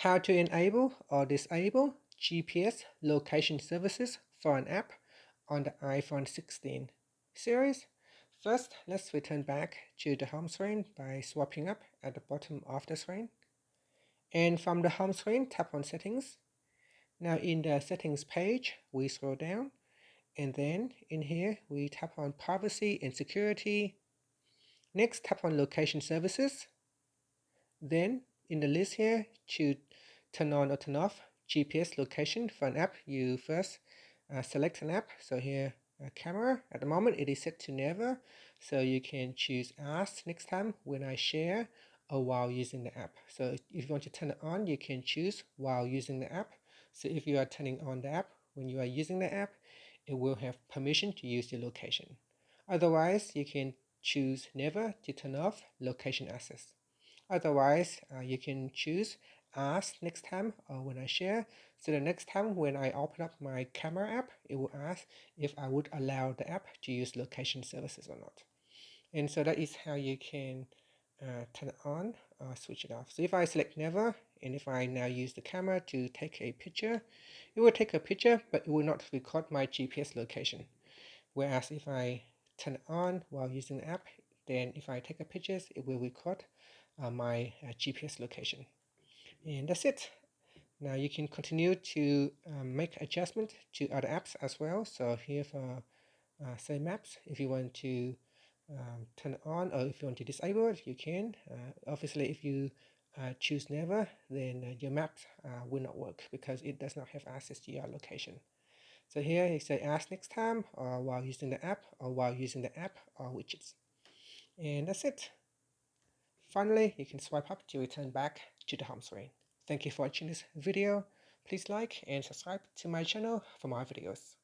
How to enable or disable GPS location services for an app on the iPhone 16 series. First, let's return back to the home screen by swiping up at the bottom of the screen. And from the home screen, tap on Settings. Now in the Settings page, we scroll down, and then in here, we tap on Privacy and Security. Next, tap on Location Services. Then in the list here, to turn on or turn off GPS location for an app, you first select an app. So here, camera. At the moment, it is set to never. So you can choose ask next time when I share or while using the app. So if you want to turn it on, you can choose while using the app. So if you are turning on the app when you are using the app, it will have permission to use your location. Otherwise, you can choose never to turn off location access. Otherwise, you can choose ask next time or when I share. So the next time when I open up my camera app, it will ask if I would allow the app to use location services or not. And so that is how you can turn it on or switch it off. So if I select never, and if I now use the camera to take a picture, it will take a picture, but it will not record my GPS location. Whereas if I turn it on while using the app, then if I take a pictures, it will record my GPS location. And that's it. Now you can continue to make adjustment to other apps as well. So here for say maps, if you want to turn it on or if you want to disable it, you can. Obviously, if you choose never, then your maps will not work because it does not have access to your location. So here you say ask next time or while using the app or while using the app or widgets. And that's it. Finally, you can swipe up to return back to the home screen. Thank you for watching this video. Please like and subscribe to my channel for more videos.